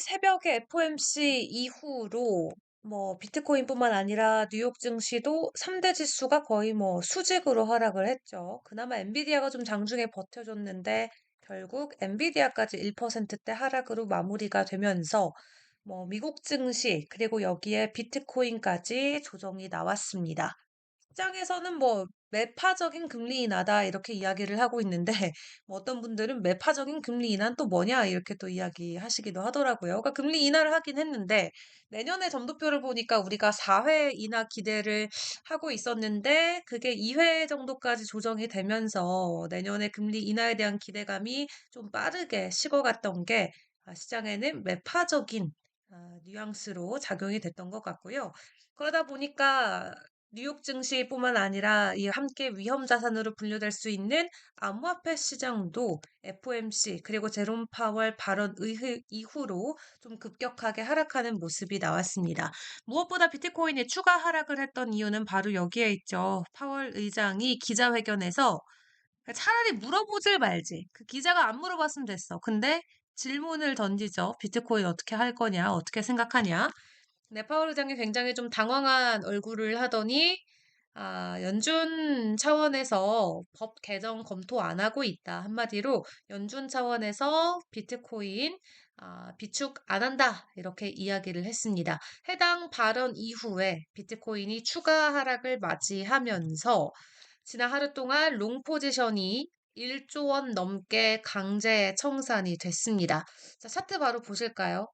새벽에 FOMC 이후로 비트코인뿐만 아니라 뉴욕 증시도 3대 지수가 거의 수직으로 하락을 했죠. 그나마 엔비디아가 좀 장중에 버텨줬는데 결국 엔비디아까지 1%대 하락으로 마무리가 되면서 미국 증시 그리고 여기에 비트코인까지 조정이 나왔습니다. 시장에서는 매파적인 금리 인하다 이렇게 이야기를 하고 있는데 어떤 분들은 매파적인 금리 인하는 또 뭐냐 이렇게 또 이야기하시기도 하더라고요. 그러니까 금리 인하를 하긴 했는데 내년에 점도표를 보니까 우리가 4회 인하 기대를 하고 있었는데 그게 2회 정도까지 조정이 되면서 내년에 금리 인하에 대한 기대감이 좀 빠르게 식어갔던 게 시장에는 매파적인 뉘앙스로 작용이 됐던 것 같고요. 그러다 보니까 뉴욕 증시뿐만 아니라 이 함께 위험 자산으로 분류될 수 있는 암호화폐 시장도 FOMC 그리고 제롬 파월 발언 이후로 좀 급격하게 하락하는 모습이 나왔습니다. 무엇보다 비트코인이 추가 하락을 했던 이유는 바로 여기에 있죠. 파월 의장이 기자회견에서 차라리 물어보질 말지. 그 기자가 안 물어봤으면 됐어. 근데 질문을 던지죠. 비트코인 어떻게 할 거냐? 어떻게 생각하냐? 네, 파월 의장이 굉장히 좀 당황한 얼굴을 하더니, 연준 차원에서 법 개정 검토 안 하고 있다. 한마디로 연준 차원에서 비트코인 비축 안 한다. 이렇게 이야기를 했습니다. 해당 발언 이후에 비트코인이 추가 하락을 맞이하면서 지난 하루 동안 롱 포지션이 1조 원 넘게 강제 청산이 됐습니다. 자, 차트 바로 보실까요?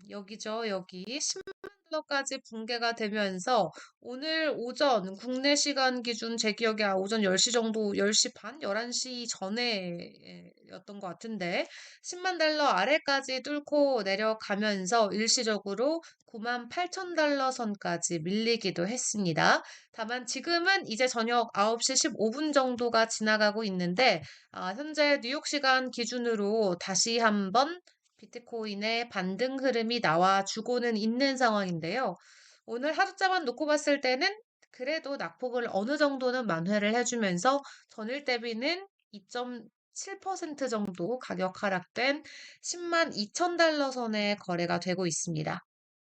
여기죠, 여기. 10만 달러까지 붕괴가 되면서 오늘 오전 국내 시간 기준 제 기억에 오전 10시 정도, 10시 반, 11시 전에였던 것 같은데 10만 달러 아래까지 뚫고 내려가면서 일시적으로 9만 8천 달러 선까지 밀리기도 했습니다. 다만 지금은 이제 저녁 9시 15분 정도가 지나가고 있는데 현재 뉴욕 시간 기준으로 다시 한번 비트코인의 반등 흐름이 나와주고는 있는 상황인데요. 오늘 하루짜만 놓고 봤을 때는 그래도 낙폭을 어느 정도는 만회를 해주면서 전일 대비는 2.7% 정도 가격 하락된 10만 2천 달러 선에 거래가 되고 있습니다.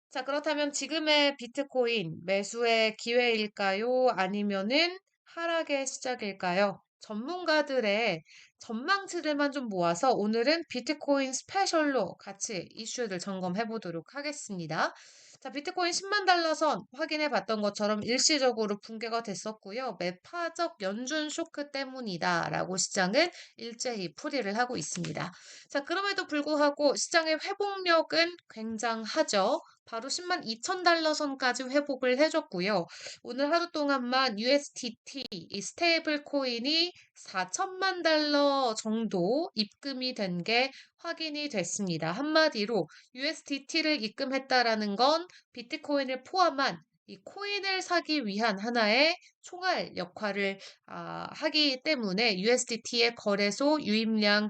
자, 그렇다면 지금의 비트코인 매수의 기회일까요? 아니면은 하락의 시작일까요? 전문가들의 전망치들만 좀 모아서 오늘은 비트코인 스페셜로 같이 이슈를 점검해 보도록 하겠습니다. 자, 비트코인 10만 달러 선 확인해 봤던 것처럼 일시적으로 붕괴가 됐었고요. 매파적 연준 쇼크 때문이다라고 시장은 일제히 풀이를 하고 있습니다. 자, 그럼에도 불구하고 시장의 회복력은 굉장하죠. 바로 10만 2천 달러 선까지 회복을 해줬고요. 오늘 하루 동안만 USDT, 이 스테이블 코인이 4천만 달러 정도 입금이 된 게 확인이 됐습니다. 한마디로 USDT를 입금했다라는 건 비트코인을 포함한 이 코인을 사기 위한 하나의 총알 역할을 하기 때문에 USDT의 거래소 유입량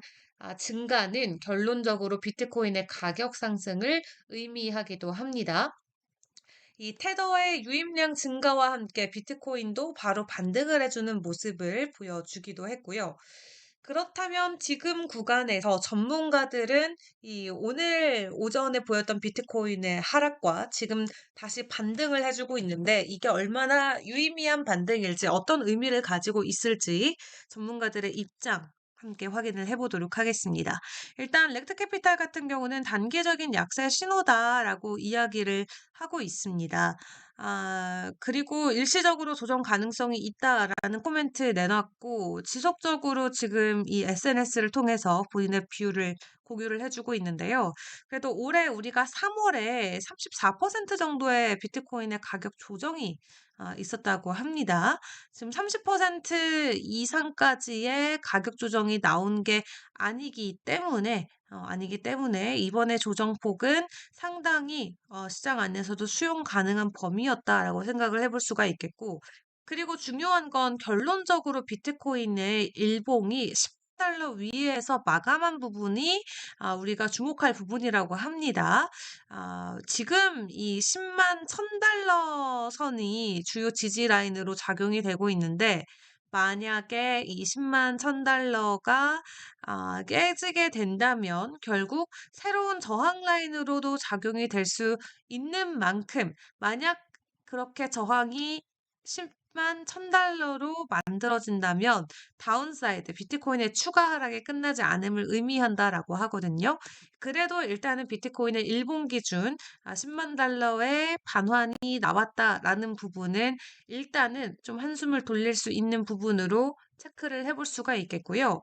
증가는 결론적으로 비트코인의 가격 상승을 의미하기도 합니다. 이 테더의 유입량 증가와 함께 비트코인도 바로 반등을 해주는 모습을 보여주기도 했고요. 그렇다면 지금 구간에서 전문가들은 이 오늘 오전에 보였던 비트코인의 하락과 지금 다시 반등을 해주고 있는데 이게 얼마나 유의미한 반등일지 어떤 의미를 가지고 있을지 전문가들의 입장 함께 확인을 해보도록 하겠습니다. 일단 렉트캐피탈 같은 경우는 단기적인 약세 신호다라고 이야기를 하고 있습니다. 그리고 일시적으로 조정 가능성이 있다라는 코멘트 내놨고, 지속적으로 지금 이 SNS를 통해서 본인의 뷰를 공유를 해주고 있는데요. 그래도 올해 우리가 3월에 34% 정도의 비트코인의 가격 조정이 있었다고 합니다. 지금 30% 이상까지의 가격 조정이 나온 게 아니기 때문에 이번에 조정폭은 상당히 시장 안에서도 수용 가능한 범위였다라고 생각을 해볼 수가 있겠고, 그리고 중요한 건 결론적으로 비트코인의 일봉이 10달러 위에서 마감한 부분이 우리가 주목할 부분이라고 합니다. 지금 이 10만 1000달러 선이 주요 지지 라인으로 작용이 되고 있는데 만약에 이 10만 1000달러가 깨지게 된다면 결국 새로운 저항 라인으로도 작용이 될 수 있는 만큼, 만약 그렇게 저항이 10만 1000달러로 만들어진다면 다운사이드, 비트코인의 추가 하락이 끝나지 않음을 의미한다라고 하거든요. 그래도 일단은 비트코인의 일본 기준 10만 달러의 반환이 나왔다라는 부분은 일단은 좀 한숨을 돌릴 수 있는 부분으로 체크를 해볼 수가 있겠고요.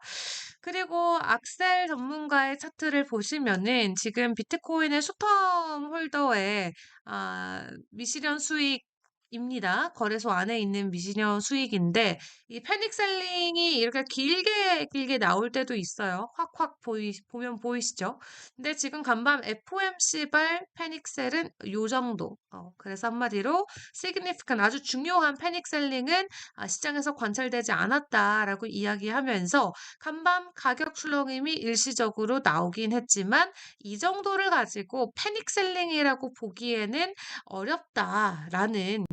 그리고 악셀 전문가의 차트를 보시면은 지금 비트코인의 숏텀 홀더의 미실현 수익입니다. 거래소 안에 있는 미실현 수익인데 이 패닉 셀링이 이렇게 길게 길게 나올 때도 있어요. 확확 보면 보이시죠? 근데 지금 간밤 FOMC발 패닉셀은 요 정도. 그래서 한마디로 significant 아주 중요한 패닉 셀링은 시장에서 관찰되지 않았다라고 이야기하면서 간밤 가격 출렁임이 일시적으로 나오긴 했지만 이 정도를 가지고 패닉 셀링이라고 보기에는 어렵다라는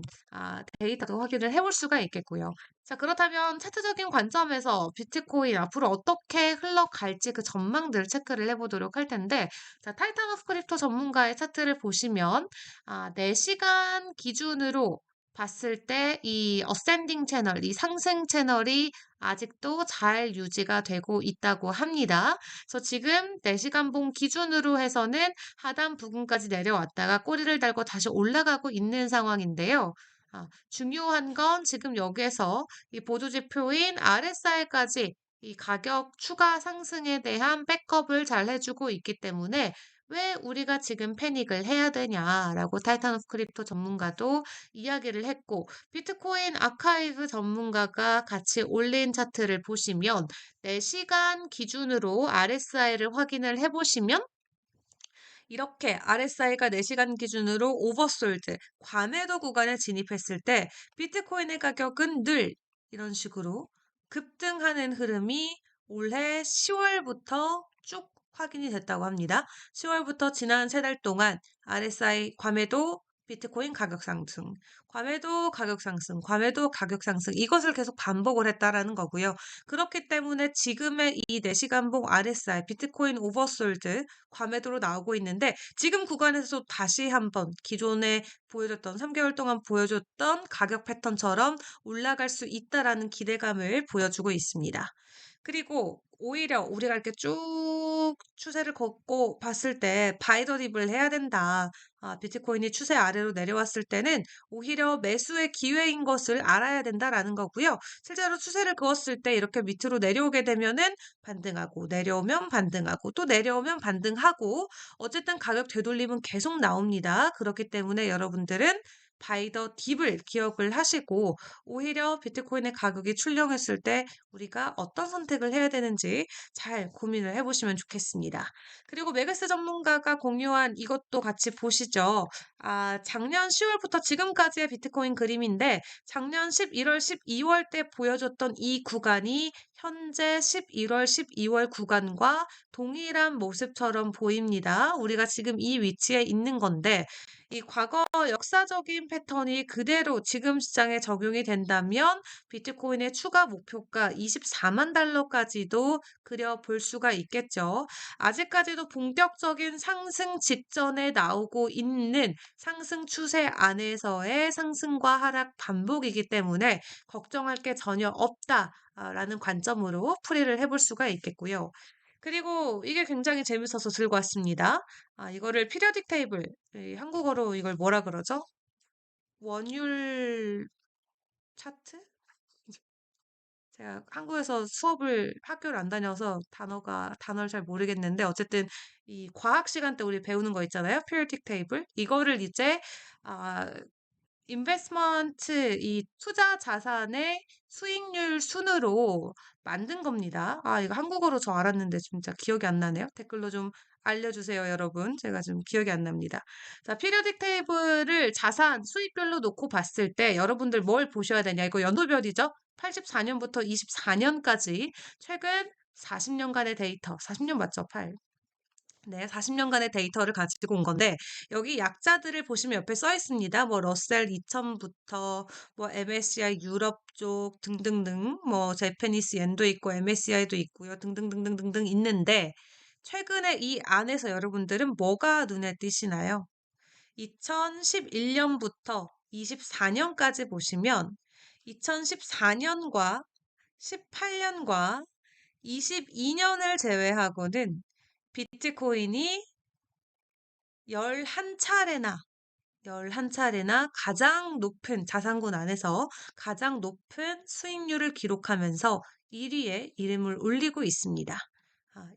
데이터도 확인을 해볼 수가 있겠고요. 자, 그렇다면 차트적인 관점에서 비트코인 앞으로 어떻게 흘러갈지 그 전망들 체크를 해보도록 할 텐데, 자, 타이탄 오브 크립토 전문가의 차트를 보시면 4시간 기준으로 봤을 때 이 어센딩 채널, 이 상승 채널이 아직도 잘 유지가 되고 있다고 합니다. 그래서 지금 4시간 봉 기준으로 해서는 하단 부근까지 내려왔다가 꼬리를 달고 다시 올라가고 있는 상황인데요. 중요한 건 지금 여기에서 이 보조지표인 RSI까지 이 가격 추가 상승에 대한 백업을 잘 해주고 있기 때문에 왜 우리가 지금 패닉을 해야 되냐라고 타이탄 오브 크립토 전문가도 이야기를 했고 비트코인 아카이브 전문가가 같이 올린 차트를 보시면 4시간 기준으로 RSI를 확인을 해보시면 이렇게 RSI가 4시간 기준으로 오버솔드, 과매도 구간에 진입했을 때 비트코인의 가격은 늘 이런 식으로 급등하는 흐름이 올해 10월부터 쭉 확인이 됐다고 합니다. 10월부터 지난 3달 동안 RSI 과매도 비트코인 가격 상승, 과매도 가격 상승, 과매도 가격 상승 이것을 계속 반복을 했다라는 거고요. 그렇기 때문에 지금의 이 4시간 봉 RSI 비트코인 오버솔드 과매도로 나오고 있는데 지금 구간에서 다시 한번 기존에 보여줬던 3개월 동안 보여줬던 가격 패턴처럼 올라갈 수 있다라는 기대감을 보여주고 있습니다. 그리고 오히려 우리가 이렇게 쭉 추세를 걷고 봤을 때 바이더 딥을 해야 된다. 비트코인이 추세 아래로 내려왔을 때는 오히려 매수의 기회인 것을 알아야 된다라는 거고요. 실제로 추세를 그었을 때 이렇게 밑으로 내려오게 되면은 반등하고 내려오면 반등하고 또 내려오면 반등하고 어쨌든 가격 되돌림은 계속 나옵니다. 그렇기 때문에 여러분들은 바이더 딥을 기억을 하시고 오히려 비트코인의 가격이 출렁했을 때 우리가 어떤 선택을 해야 되는지 잘 고민을 해보시면 좋겠습니다. 그리고 메가스 전문가가 공유한 이것도 같이 보시죠. 작년 10월부터 지금까지의 비트코인 그림인데 작년 11월, 12월 때 보여줬던 이 구간이 현재 11월, 12월 구간과 동일한 모습처럼 보입니다. 우리가 지금 이 위치에 있는 건데 이 과거 역사적인 패턴이 그대로 지금 시장에 적용이 된다면 비트코인의 추가 목표가 24만 달러까지도 그려볼 수가 있겠죠. 아직까지도 본격적인 상승 직전에 나오고 있는 상승 추세 안에서의 상승과 하락 반복이기 때문에 걱정할 게 전혀 없다라는 관점으로 풀이를 해볼 수가 있겠고요. 그리고 이게 굉장히 재밌어서 들고 왔습니다. 이거를 피리어딕 테이블, 한국어로 이걸 뭐라 그러죠? 원율 차트? 제가 한국에서 학교를 안 다녀서 단어를 잘 모르겠는데, 어쨌든 이 과학 시간 때 우리 배우는 거 있잖아요. 피리어딕 테이블. 이거를 이제, 아, 인베스트먼트, 이 투자 자산의 수익률 순으로 만든 겁니다. 이거 한국어로 저 알았는데 진짜 기억이 안 나네요. 댓글로 좀 알려주세요, 여러분. 제가 좀 기억이 안 납니다. 자, 피리어딕 테이블을 자산 수익별로 놓고 봤을 때 여러분들 뭘 보셔야 되냐? 이거 연도별이죠? 84년부터 24년까지 최근 40년간의 데이터, 40년 맞죠? 8. 네, 40년간의 데이터를 가지고 온 건데 여기 약자들을 보시면 옆에 써 있습니다. 뭐 러셀 2000부터 뭐 MSCI 유럽 쪽 등등등 뭐 제페니스 엔도 있고 MSCI도 있고요. 등등등등등등 있는데 최근에 이 안에서 여러분들은 뭐가 눈에 띄시나요? 2011년부터 24년까지 보시면 2014년과 18년과 22년을 제외하고는 비트코인이 11차례나 11차례나 가장 높은 자산군 안에서 가장 높은 수익률을 기록하면서 1위에 이름을 올리고 있습니다.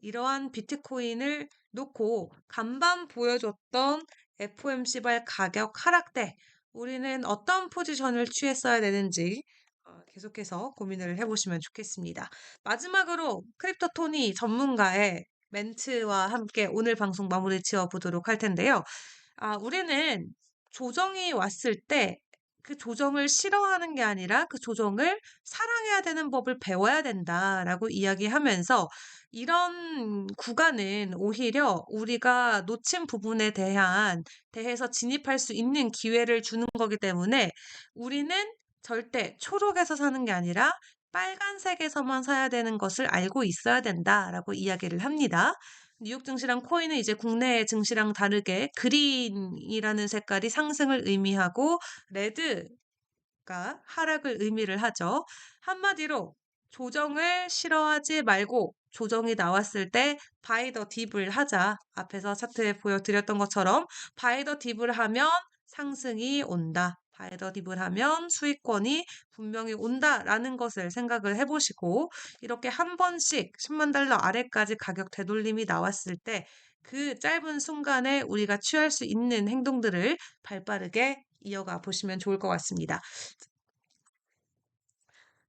이러한 비트코인을 놓고 간밤 보여줬던 FOMC발 가격 하락 때 우리는 어떤 포지션을 취했어야 되는지 계속해서 고민을 해보시면 좋겠습니다. 마지막으로 크립토 토니 전문가의 멘트와 함께 오늘 방송 마무리 지어 보도록 할 텐데요. 우리는 조정이 왔을 때 그 조정을 싫어하는 게 아니라 그 조정을 사랑해야 되는 법을 배워야 된다라고 이야기하면서 이런 구간은 오히려 우리가 놓친 부분에 대해서 진입할 수 있는 기회를 주는 거기 때문에 우리는 절대 초록에서 사는 게 아니라 빨간색에서만 사야 되는 것을 알고 있어야 된다라고 이야기를 합니다. 뉴욕 증시랑 코인은 이제 국내 증시랑 다르게 그린이라는 색깔이 상승을 의미하고 레드가 하락을 의미를 하죠. 한마디로 조정을 싫어하지 말고 조정이 나왔을 때 바이 더 딥을 하자. 앞에서 차트에 보여드렸던 것처럼 바이 더 딥을 하면 상승이 온다. 바이 더 딥을 하면 수익권이 분명히 온다라는 것을 생각을 해보시고 이렇게 한 번씩 10만 달러 아래까지 가격 되돌림이 나왔을 때 그 짧은 순간에 우리가 취할 수 있는 행동들을 발빠르게 이어가 보시면 좋을 것 같습니다.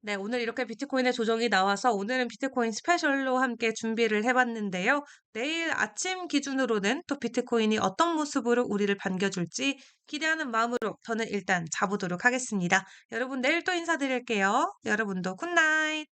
네, 오늘 이렇게 비트코인의 조정이 나와서 오늘은 비트코인 스페셜로 함께 준비를 해봤는데요. 내일 아침 기준으로는 또 비트코인이 어떤 모습으로 우리를 반겨줄지 기대하는 마음으로 저는 일단 자보도록 하겠습니다. 여러분 내일 또 인사드릴게요. 여러분도 굿나잇!